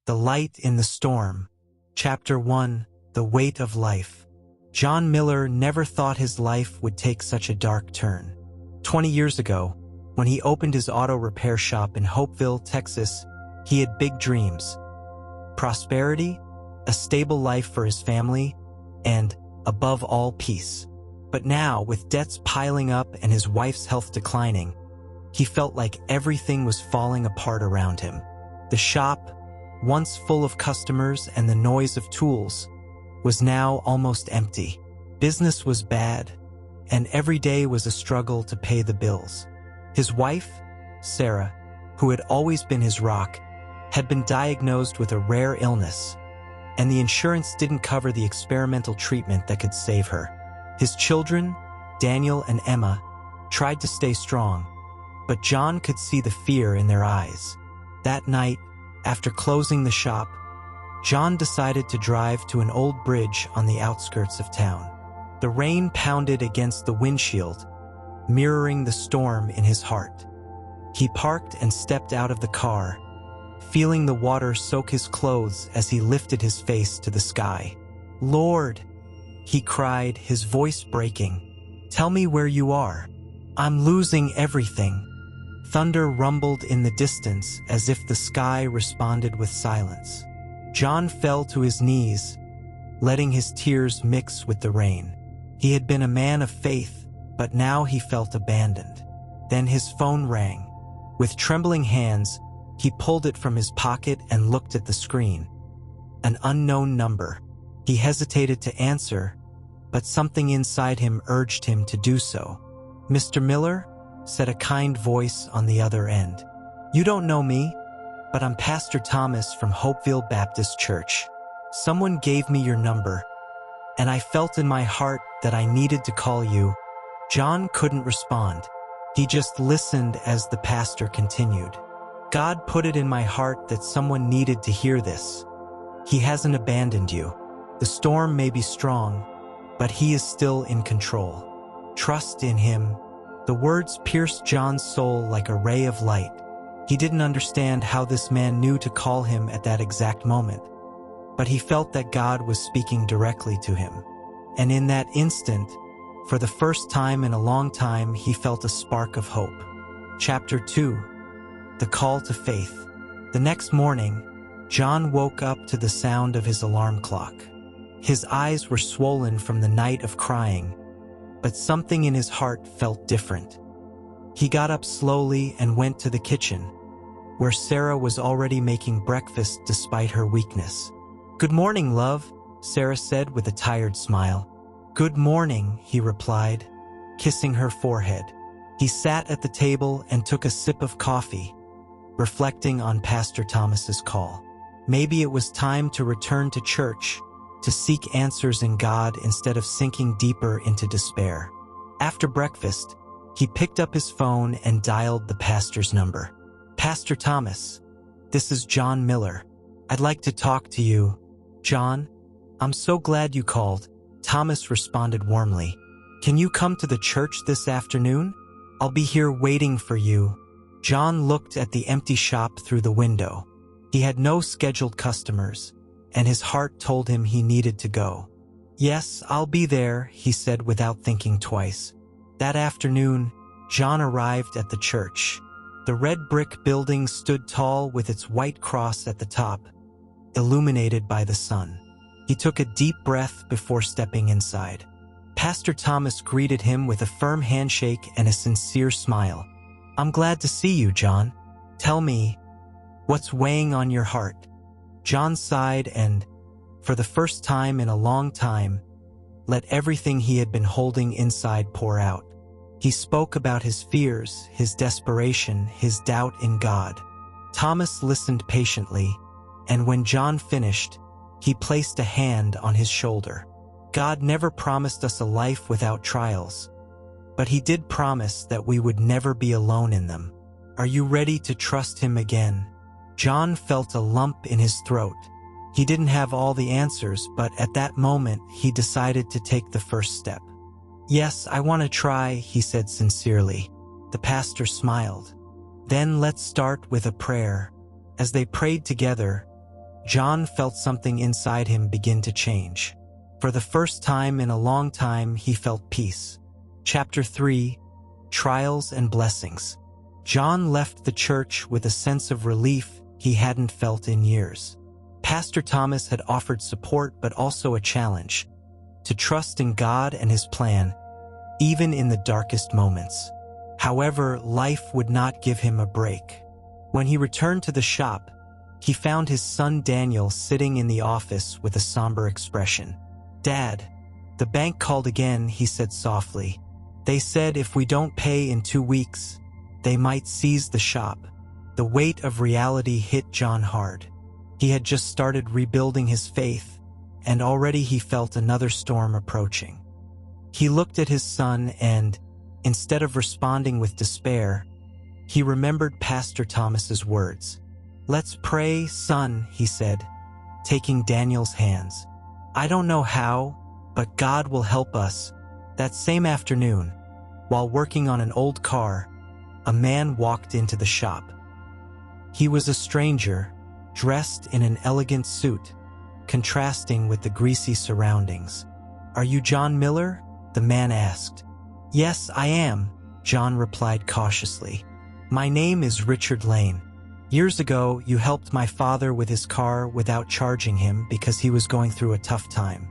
The Light in the Storm. Chapter 1. The Weight of Life. John Miller never thought his life would take such a dark turn. 20 years ago, when he opened his auto repair shop in Hopeville, Texas, he had big dreams. Prosperity, a stable life for his family, and, above all, peace. But now, with debts piling up and his wife's health declining, he felt like everything was falling apart around him. The shop, once full of customers and the noise of tools, was now almost empty. Business was bad, and every day was a struggle to pay the bills. His wife, Sarah, who had always been his rock, had been diagnosed with a rare illness, and the insurance didn't cover the experimental treatment that could save her. His children, Daniel and Emma, tried to stay strong, but John could see the fear in their eyes. That night, after closing the shop, John decided to drive to an old bridge on the outskirts of town. The rain pounded against the windshield, mirroring the storm in his heart. He parked and stepped out of the car, feeling the water soak his clothes as he lifted his face to the sky. "Lord," he cried, his voice breaking, "tell me where you are. I'm losing everything." Thunder rumbled in the distance as if the sky responded with silence. John fell to his knees, letting his tears mix with the rain. He had been a man of faith, but now he felt abandoned. Then his phone rang. With trembling hands, he pulled it from his pocket and looked at the screen. An unknown number. He hesitated to answer, but something inside him urged him to do so. "Mr. Miller?" said a kind voice on the other end. "You don't know me, but I'm Pastor Thomas from Hopeville Baptist Church. Someone gave me your number, and I felt in my heart that I needed to call you." John couldn't respond. He just listened as the pastor continued. "God put it in my heart that someone needed to hear this. He hasn't abandoned you. The storm may be strong, but He is still in control. Trust in Him." The words pierced John's soul like a ray of light. He didn't understand how this man knew to call him at that exact moment, but he felt that God was speaking directly to him. And in that instant, for the first time in a long time, he felt a spark of hope. Chapter 2. The Call to Faith. The next morning, John woke up to the sound of his alarm clock. His eyes were swollen from the night of crying, but something in his heart felt different. He got up slowly and went to the kitchen, where Sarah was already making breakfast despite her weakness. "Good morning, love," Sarah said with a tired smile. "Good morning," he replied, kissing her forehead. He sat at the table and took a sip of coffee, reflecting on Pastor Thomas's call. Maybe it was time to return to church, to seek answers in God instead of sinking deeper into despair. After breakfast, he picked up his phone and dialed the pastor's number. "Pastor Thomas, this is John Miller. I'd like to talk to you." "John, I'm so glad you called," Thomas responded warmly. "Can you come to the church this afternoon? I'll be here waiting for you." John looked at the empty shop through the window. He had no scheduled customers, and his heart told him he needed to go. "Yes, I'll be there," he said without thinking twice. That afternoon, John arrived at the church. The red brick building stood tall with its white cross at the top, illuminated by the sun. He took a deep breath before stepping inside. Pastor Thomas greeted him with a firm handshake and a sincere smile. "I'm glad to see you, John. Tell me, what's weighing on your heart?" John sighed and, for the first time in a long time, let everything he had been holding inside pour out. He spoke about his fears, his desperation, his doubt in God. Thomas listened patiently, and when John finished, he placed a hand on his shoulder. God never promised us a life without trials, but He did promise that we would never be alone in them. Are you ready to trust Him again? John felt a lump in his throat. He didn't have all the answers, but at that moment, he decided to take the first step. "Yes, I want to try," he said sincerely. The pastor smiled. "Then let's start with a prayer." As they prayed together, John felt something inside him begin to change. For the first time in a long time, he felt peace. Chapter 3: Trials and Blessings. John left the church with a sense of relief he hadn't felt in years. Pastor Thomas had offered support but also a challenge: to trust in God and His plan, even in the darkest moments. However, life would not give him a break. When he returned to the shop, he found his son Daniel sitting in the office with a somber expression. "Dad, the bank called again," he said softly. "They said if we don't pay in 2 weeks, they might seize the shop." The weight of reality hit John hard. He had just started rebuilding his faith, and already he felt another storm approaching. He looked at his son and, instead of responding with despair, he remembered Pastor Thomas's words. "Let's pray, son," he said, taking Daniel's hands. "I don't know how, but God will help us." That same afternoon, while working on an old car, a man walked into the shop. He was a stranger, dressed in an elegant suit, contrasting with the greasy surroundings. "Are you John Miller?" the man asked. "Yes, I am," John replied cautiously. "My name is Richard Lane. Years ago, you helped my father with his car without charging him because he was going through a tough time.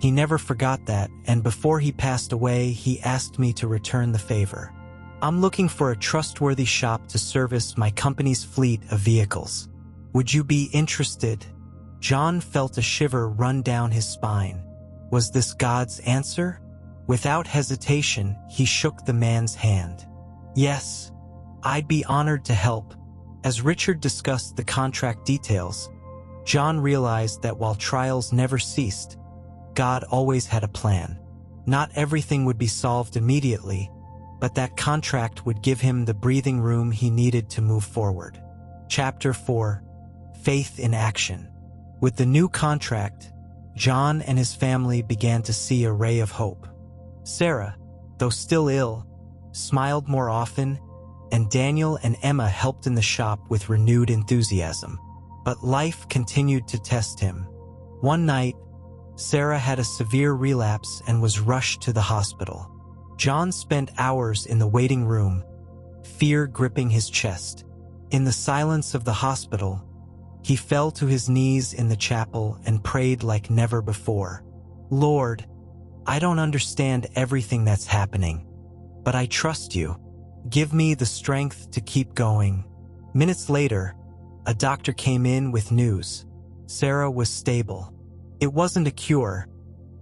He never forgot that, and before he passed away, he asked me to return the favor. I'm looking for a trustworthy shop to service my company's fleet of vehicles. Would you be interested?" John felt a shiver run down his spine. Was this God's answer? Without hesitation, he shook the man's hand. "Yes, I'd be honored to help." As Richard discussed the contract details, John realized that while trials never ceased, God always had a plan. Not everything would be solved immediately, but that contract would give him the breathing room he needed to move forward. Chapter 4: Faith in Action. With the new contract, John and his family began to see a ray of hope. Sarah, though still ill, smiled more often, and Daniel and Emma helped in the shop with renewed enthusiasm. But life continued to test him. One night, Sarah had a severe relapse and was rushed to the hospital. John spent hours in the waiting room, fear gripping his chest. In the silence of the hospital, he fell to his knees in the chapel and prayed like never before. "Lord, I don't understand everything that's happening, but I trust you. Give me the strength to keep going." Minutes later, a doctor came in with news. Sarah was stable. It wasn't a cure,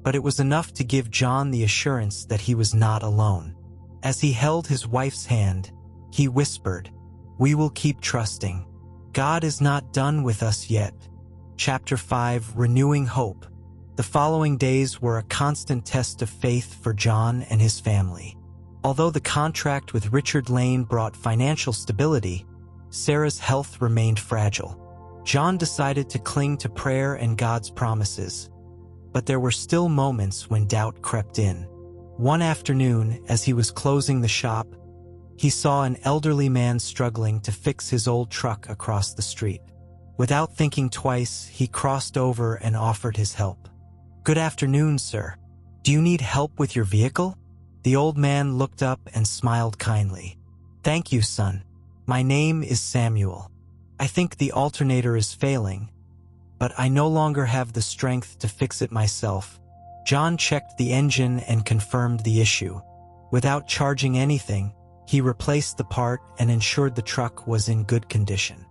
but it was enough to give John the assurance that he was not alone. As he held his wife's hand, he whispered, "We will keep trusting. God is not done with us yet." Chapter 5: Renewing Hope. The following days were a constant test of faith for John and his family. Although the contract with Richard Lane brought financial stability, Sarah's health remained fragile. John decided to cling to prayer and God's promises, but there were still moments when doubt crept in. One afternoon, as he was closing the shop, he saw an elderly man struggling to fix his old truck across the street. Without thinking twice, he crossed over and offered his help. "Good afternoon, sir. Do you need help with your vehicle?" The old man looked up and smiled kindly. "Thank you, son. My name is Samuel. I think the alternator is failing, but I no longer have the strength to fix it myself." John checked the engine and confirmed the issue. Without charging anything, he replaced the part and ensured the truck was in good condition.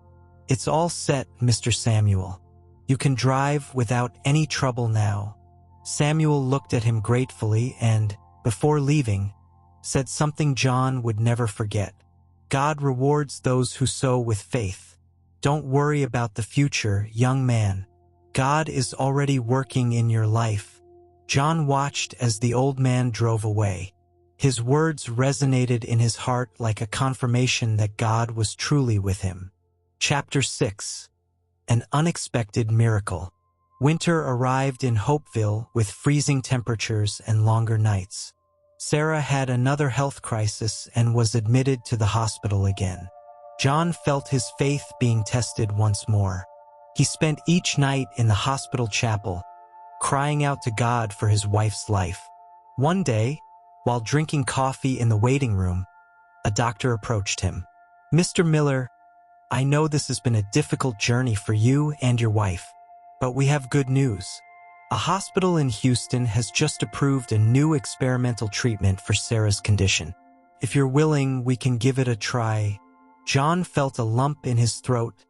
"It's all set, Mr. Samuel. You can drive without any trouble now." Samuel looked at him gratefully and, before leaving, said something John would never forget. "God rewards those who sow with faith. Don't worry about the future, young man. God is already working in your life." John watched as the old man drove away. His words resonated in his heart like a confirmation that God was truly with him. Chapter 6: An Unexpected Miracle. Winter arrived in Hopeville with freezing temperatures and longer nights. Sarah had another health crisis and was admitted to the hospital again. John felt his faith being tested once more. He spent each night in the hospital chapel, crying out to God for his wife's life. One day, while drinking coffee in the waiting room, a doctor approached him. "Mr. Miller, I know this has been a difficult journey for you and your wife, but we have good news. A hospital in Houston has just approved a new experimental treatment for Sarah's condition. If you're willing, we can give it a try." John felt a lump in his throat,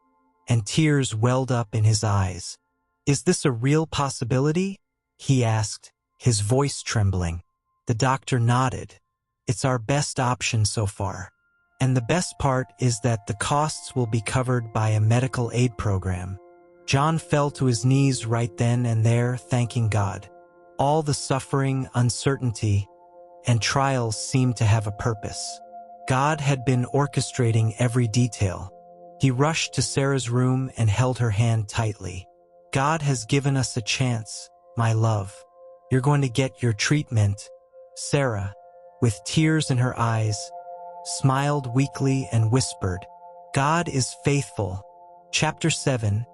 and tears welled up in his eyes. "Is this a real possibility?" he asked, his voice trembling. The doctor nodded. "It's our best option so far. And the best part is that the costs will be covered by a medical aid program." John fell to his knees right then and there, thanking God. All the suffering, uncertainty, and trials seemed to have a purpose. God had been orchestrating every detail. He rushed to Sarah's room and held her hand tightly. "God has given us a chance, my love. You're going to get your treatment." Sarah, with tears in her eyes, smiled weakly and whispered, "God is faithful." Chapter 7.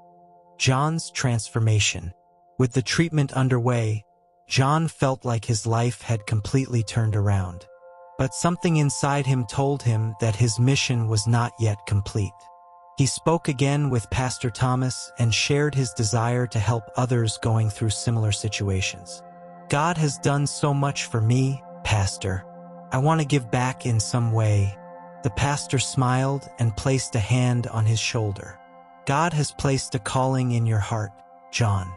John's Transformation. With the treatment underway, John felt like his life had completely turned around. But something inside him told him that his mission was not yet complete. He spoke again with Pastor Thomas and shared his desire to help others going through similar situations. "God has done so much for me, Pastor. I want to give back in some way." The pastor smiled and placed a hand on his shoulder. "God has placed a calling in your heart, John.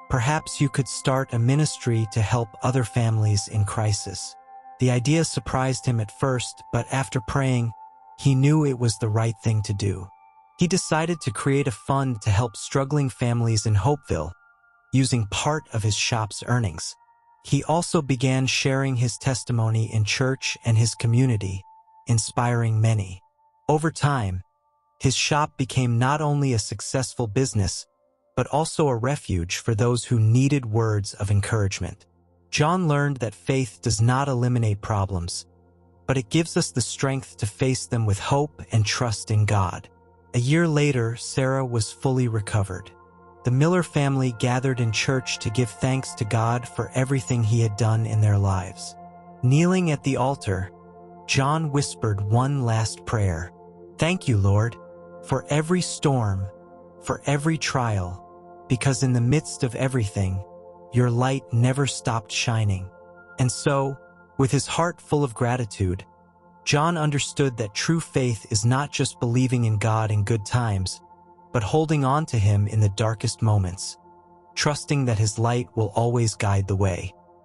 Perhaps you could start a ministry to help other families in crisis." The idea surprised him at first, but after praying, he knew it was the right thing to do. He decided to create a fund to help struggling families in Hopeville, using part of his shop's earnings. He also began sharing his testimony in church and his community, inspiring many. Over time, his shop became not only a successful business, but also a refuge for those who needed words of encouragement. John learned that faith does not eliminate problems, but it gives us the strength to face them with hope and trust in God. A year later, Sarah was fully recovered. The Miller family gathered in church to give thanks to God for everything he had done in their lives. Kneeling at the altar, John whispered one last prayer. "Thank you, Lord, for every storm, for every trial, because in the midst of everything, your light never stopped shining." And so, with his heart full of gratitude, John understood that true faith is not just believing in God in good times, but holding on to him in the darkest moments, trusting that his light will always guide the way.